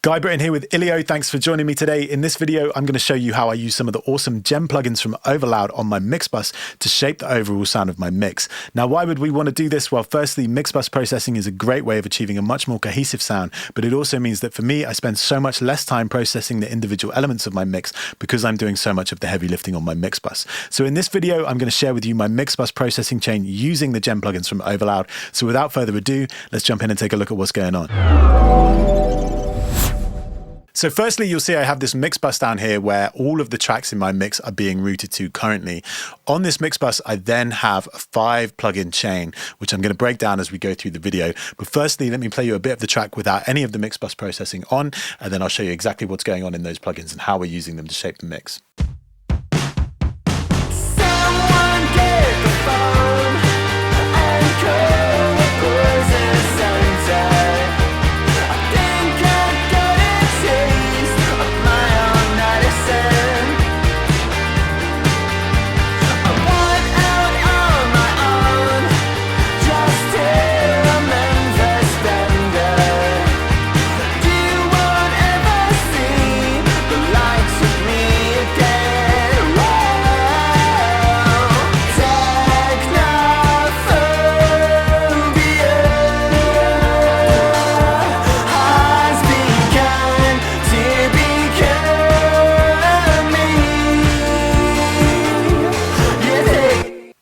Guy Britton here with ILIO. Thanks for joining me today. In this video, I'm going to show you how I use some of the awesome Gem plugins from Overloud on my mix bus to shape the overall sound of my mix. Now, why would we want to do this? Well, firstly, mix bus processing is a great way of achieving a much more cohesive sound, but it also means that for me, I spend so much less time processing the individual elements of my mix because I'm doing so much of the heavy lifting on my mix bus. So in this video, I'm going to share with you my mix bus processing chain using the Gem plugins from Overloud. So without further ado, let's jump in and take a look at what's going on. So firstly, you'll see I have this mix bus down here where all of the tracks in my mix are being routed to currently. On this mix bus, I then have a 5 plugin chain, which I'm going to break down as we go through the video. But firstly, let me play you a bit of the track without any of the mix bus processing on, and then I'll show you exactly what's going on in those plugins and how we're using them to shape the mix.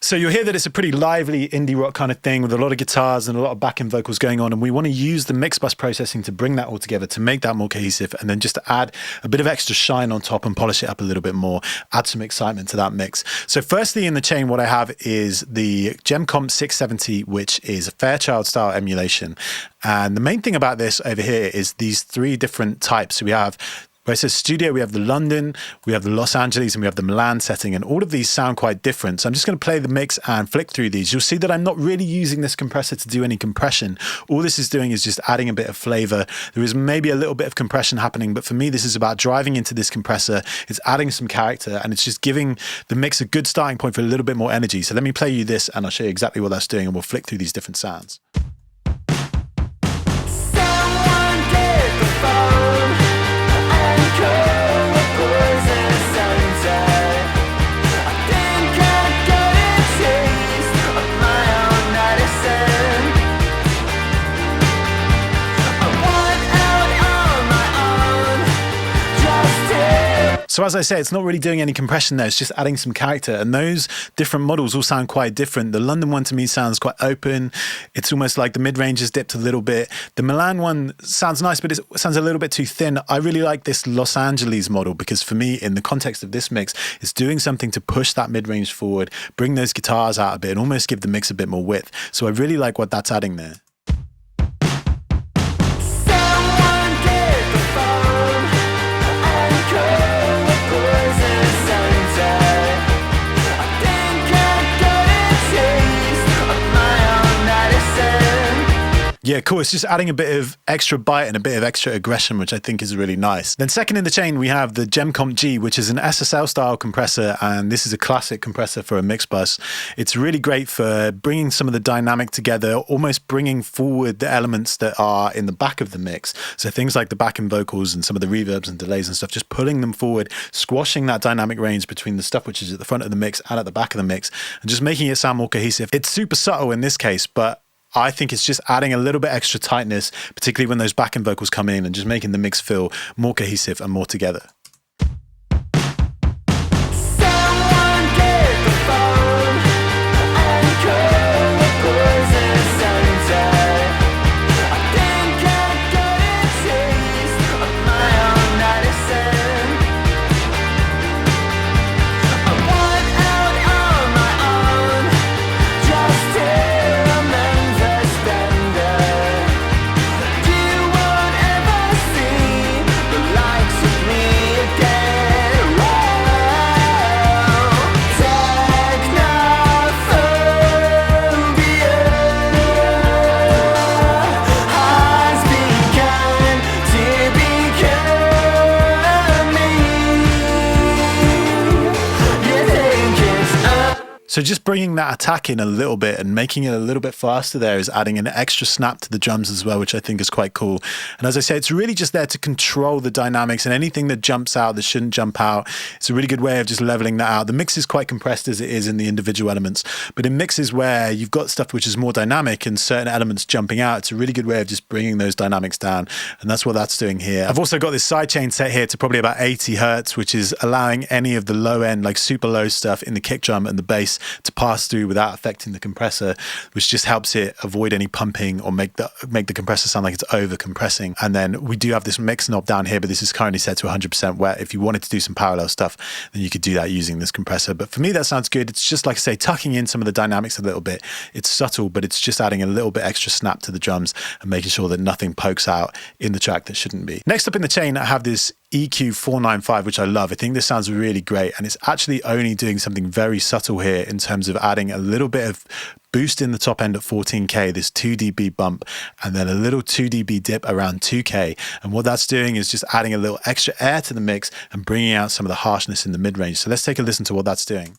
So you'll hear that it's a pretty lively indie rock kind of thing with a lot of guitars and a lot of backing vocals going on. And we want to use the mix bus processing to bring that all together, to make that more cohesive, and then just to add a bit of extra shine on top and polish it up a little bit more, add some excitement to that mix. So firstly in the chain, what I have is the Gem Comp 670, which is a Fairchild style emulation. And the main thing about this over here is these 3 different types. So we have, where it says studio, we have the London, we have the Los Angeles, and we have the Milan setting, and all of these sound quite different. So I'm just going to play the mix and flick through these. You'll see that I'm not really using this compressor to do any compression. All this is doing is just adding a bit of flavor. There is maybe a little bit of compression happening, but for me, this is about driving into this compressor. It's adding some character, and it's just giving the mix a good starting point for a little bit more energy. So let me play you this, and I'll show you exactly what that's doing, and we'll flick through these different sounds. So as I say, it's not really doing any compression there, it's just adding some character, and those different models all sound quite different. The London one to me sounds quite open. It's almost like the mid-range is dipped a little bit. The Milan one sounds nice, but it sounds a little bit too thin. I really like this Los Angeles model because for me, in the context of this mix, it's doing something to push that mid-range forward, bring those guitars out a bit, and almost give the mix a bit more width. So I really like what that's adding there. Yeah, cool. It's just adding a bit of extra bite and a bit of extra aggression, which I think is really nice. Then second in the chain, we have the Gem Comp G, which is an SSL style compressor. And this is a classic compressor for a mix bus. It's really great for bringing some of the dynamic together, almost bringing forward the elements that are in the back of the mix. So things like the backing vocals and some of the reverbs and delays and stuff, just pulling them forward, squashing that dynamic range between the stuff which is at the front of the mix and at the back of the mix, and just making it sound more cohesive. It's super subtle in this case, but I think it's just adding a little bit extra tightness, particularly when those backing vocals come in, and just making the mix feel more cohesive and more together. So just bringing that attack in a little bit and making it a little bit faster there is adding an extra snap to the drums as well, which I think is quite cool. And as I say, it's really just there to control the dynamics, and anything that jumps out that shouldn't jump out, it's a really good way of just leveling that out. The mix is quite compressed as it is in the individual elements, but in mixes where you've got stuff which is more dynamic and certain elements jumping out, it's a really good way of just bringing those dynamics down. And that's what that's doing here. I've also got this sidechain set here to probably about 80 Hertz, which is allowing any of the low end, like super low stuff in the kick drum and the bass to pass through without affecting the compressor, which just helps it avoid any pumping or make the compressor sound like it's over compressing. And then we do have this mix knob down here, but this is currently set to 100% wet. If you wanted to do some parallel stuff, then you could do that using this compressor. But for me, that sounds good. It's just, like I say, tucking in some of the dynamics a little bit. It's subtle, but it's just adding a little bit extra snap to the drums and making sure that nothing pokes out in the track that shouldn't be. Next up in the chain, I have this EQ495, which I love. I think this sounds really great, and it's actually only doing something very subtle here in terms of adding a little bit of boost in the top end at 14K, this 2 dB bump, and then a little 2 dB dip around 2K. And what that's doing is just adding a little extra air to the mix and bringing out some of the harshness in the mid-range. So let's take a listen to what that's doing.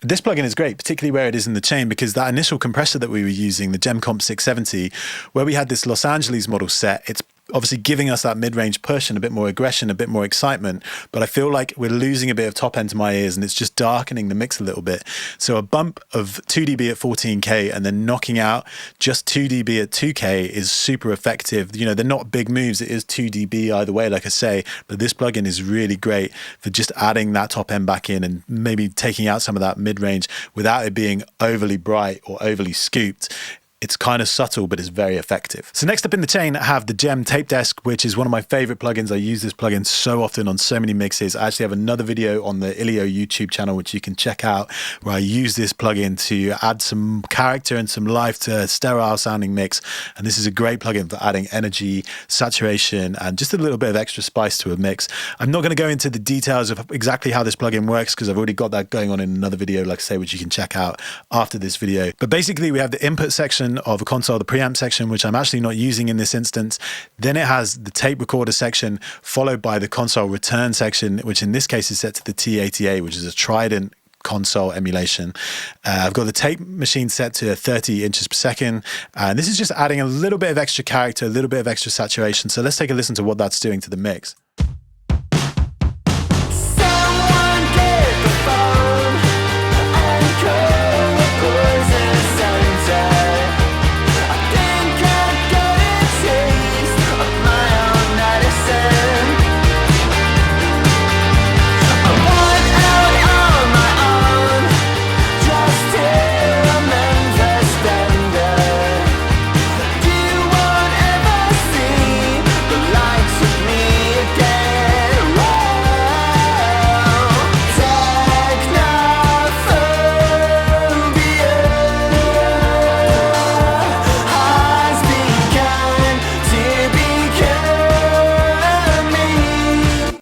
This plugin is great, particularly where it is in the chain, because that initial compressor that we were using, the Gem Comp 670, where we had this Los Angeles model set, it's obviously giving us that mid-range push and a bit more aggression, a bit more excitement, but I feel like we're losing a bit of top end to my ears, and it's just darkening the mix a little bit. So a bump of 2 dB at 14K and then knocking out just 2 dB at 2K is super effective. You know, they're not big moves. It is 2 dB either way, like I say, but this plugin is really great for just adding that top end back in and maybe taking out some of that mid-range without it being overly bright or overly scooped. It's kind of subtle, but it's very effective. So next up in the chain, I have the Gem Tapedesk, which is one of my favorite plugins. I use this plugin so often on so many mixes. I actually have another video on the ILIO YouTube channel, which you can check out, where I use this plugin to add some character and some life to a sterile sounding mix. And this is a great plugin for adding energy, saturation, and just a little bit of extra spice to a mix. I'm not going to go into the details of exactly how this plugin works, because I've already got that going on in another video, like I say, which you can check out after this video. But basically, we have the input section of a console, the preamp section, which I'm actually not using in this instance. Then it has the tape recorder section, followed by the console return section, which in this case is set to the T80A, which is a Trident console emulation. I've got the tape machine set to 30 inches per second, and this is just adding a little bit of extra character, a little bit of extra saturation. So let's take a listen to what that's doing to the mix.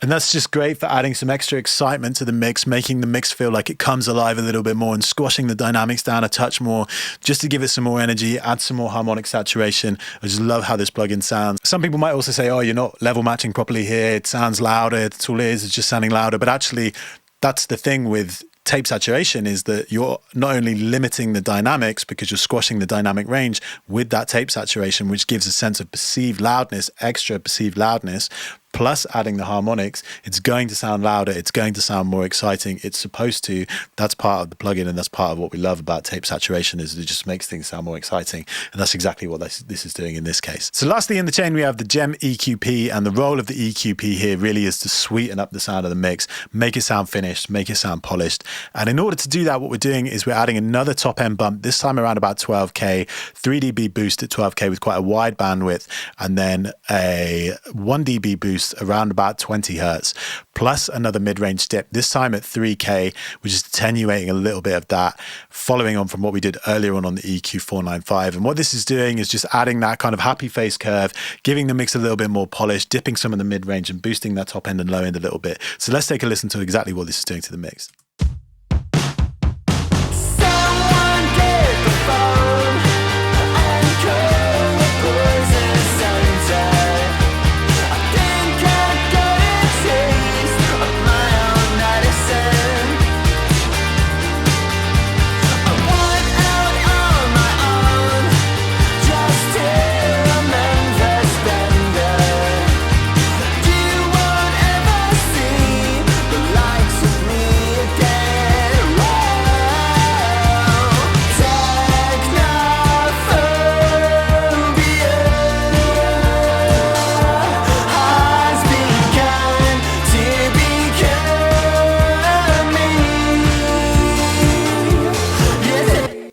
And that's just great for adding some extra excitement to the mix, making the mix feel like it comes alive a little bit more and squashing the dynamics down a touch more, just to give it some more energy, add some more harmonic saturation. I just love how this plugin sounds. Some people might also say, oh, you're not level matching properly here. It sounds louder. That's all it is. It's just sounding louder. But actually, that's the thing with tape saturation, is that you're not only limiting the dynamics because you're squashing the dynamic range with that tape saturation, which gives a sense of perceived loudness, extra perceived loudness, plus adding the harmonics, it's going to sound louder. It's going to sound more exciting. It's supposed to. That's part of the plugin, and that's part of what we love about tape saturation, is it just makes things sound more exciting. And that's exactly what this is doing in this case. So lastly in the chain, we have the Gem EQP, and the role of the EQP here really is to sweeten up the sound of the mix, make it sound finished, make it sound polished. And in order to do that, what we're doing is we're adding another top end bump, this time around about 12K, 3 dB boost at 12K with quite a wide bandwidth, and then a 1 dB boost around about 20 hertz, plus another mid-range dip, this time at 3K, which is attenuating a little bit of that, following on from what we did earlier on the EQ495. And what this is doing is just adding that kind of happy face curve, giving the mix a little bit more polished, dipping some of the mid-range and boosting that top end and low end a little bit. So let's take a listen to exactly what this is doing to the mix.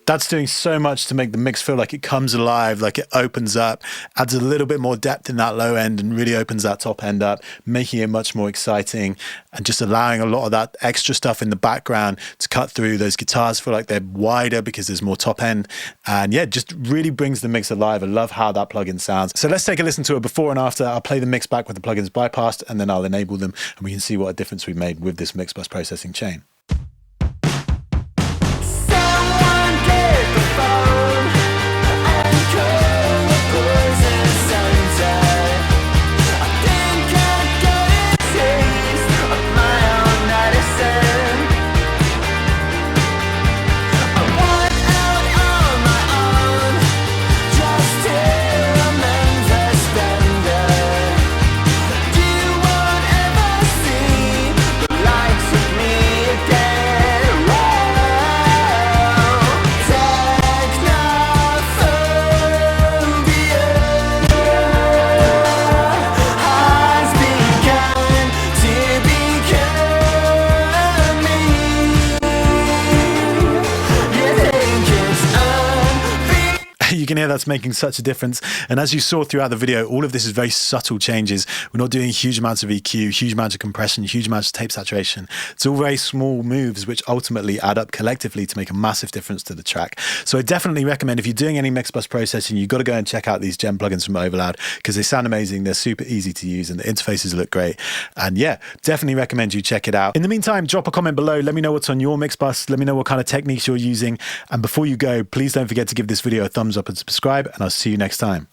That's doing so much to make the mix feel like it comes alive, like it opens up, adds a little bit more depth in that low end and really opens that top end up, making it much more exciting and just allowing a lot of that extra stuff in the background to cut through. Those guitars feel like they're wider because there's more top end. And yeah, just really brings the mix alive. I love how that plugin sounds. So let's take a listen to it before and after. I'll play the mix back with the plugins bypassed, and then I'll enable them and we can see what a difference we've made with this mix bus processing chain. You can hear that's making such a difference. And as you saw throughout the video, all of this is very subtle changes. We're not doing huge amounts of EQ, huge amounts of compression, huge amounts of tape saturation. It's all very small moves which ultimately add up collectively to make a massive difference to the track. So I definitely recommend, if you're doing any mix bus processing, you've got to go and check out these Gem plugins from Overloud because they sound amazing. They're super easy to use and the interfaces look great. And yeah, definitely recommend you check it out. In the meantime, drop a comment below. Let me know what's on your mix bus. Let me know what kind of techniques you're using. And before you go, please don't forget to give this video a thumbs up and subscribe, and I'll see you next time.